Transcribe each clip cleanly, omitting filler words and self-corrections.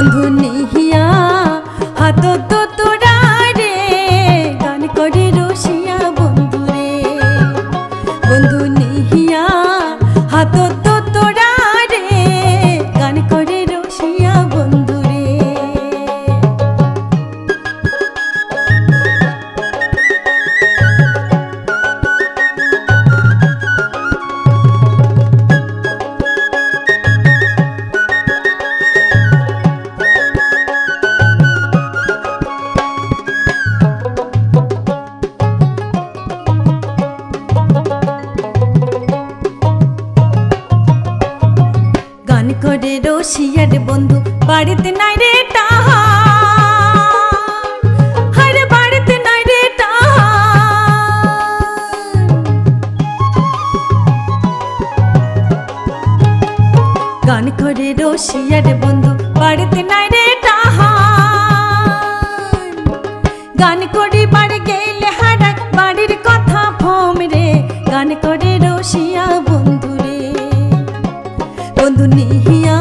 বন্ধু নিহিয়া হাত তো তোরা রে গান করে রসিয়া বন্ধু রে বন্ধু নিহিয়া হাত তো তোরা রে গান করে রসিয়া বন্ধু রে করে রসিয়ার বন্ধু বাড়িতে নাই রে টাহার বাড়িতে নাই রে টাহার গান করে রসিয়ার বন্ধু বাড়িতে নাই রে টাহার গান করে বাড়ি গেলে হারায় বাড়ির কথা ভোম রে গান করে রসিয়া বন্ধু রে বন্ধু নিহিয়া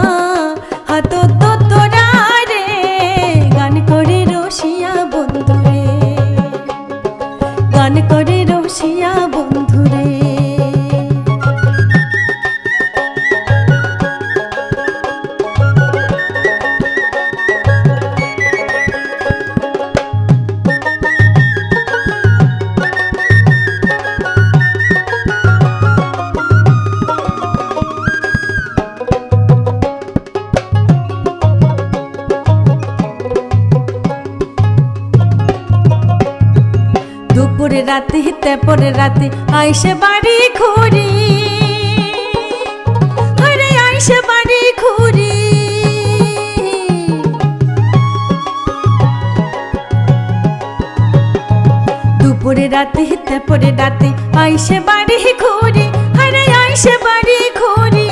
হাত তো তোরা রে গান করে রসিয়া বন্ধু রে গান করে রসিয়া বন্ধু রে দুপুরে রাতে তেপরে রাতে আইসে বাড়ি ঘুরি আরে আইসে বাড়ি ঘুরি দুপুরে রাতে তেপরে রাতে আইসে বাড়ি ঘুরি আরে আইসে বাড়ি ঘুরি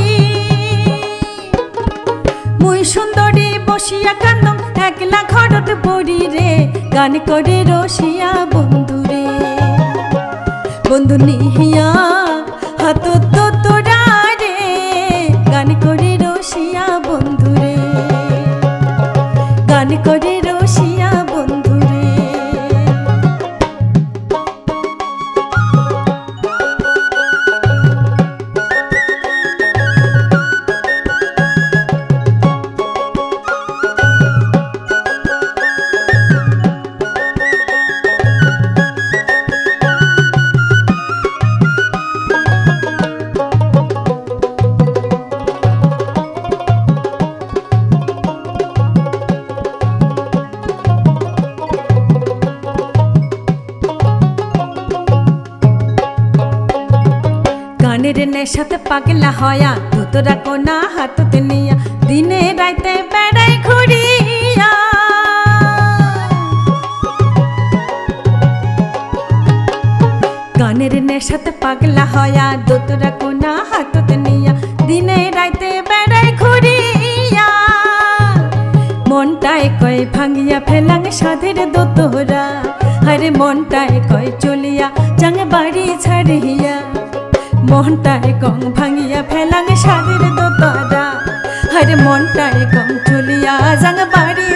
মুই সুন্দরী বসিয়া কান্দম একলা ঘরত পড়ি রে গান করে রসিয়া বন্ধু রে বন্ধু নিহিয়া হাত তো তোরা রে গান করে রসিয়া বন্ধু রে গান করে রসিয়া বন্ধু রে গানের নেশাতে পাগলা হয়া তোরা কোনা হাততে নিয়া দিনে রাইতে বেড়াই ঘুরিয়া গানের নেশাতে পাগলা হয়া তোরা কোনা হাততে নিয়া দিনে রাইতে বেড়াই ঘুরিয়া মনটায় কয় ভাঙিয়া ফেলাং সাধের দোতরা আরে মনটায় কয় চলিয়া যাং বাড়ি ছাড়িয়া মনটায় কং ভাঙিয়া ফেলাং সাদের দোতরা আরে মনটায় কং চলিয়া যাং বাড়ি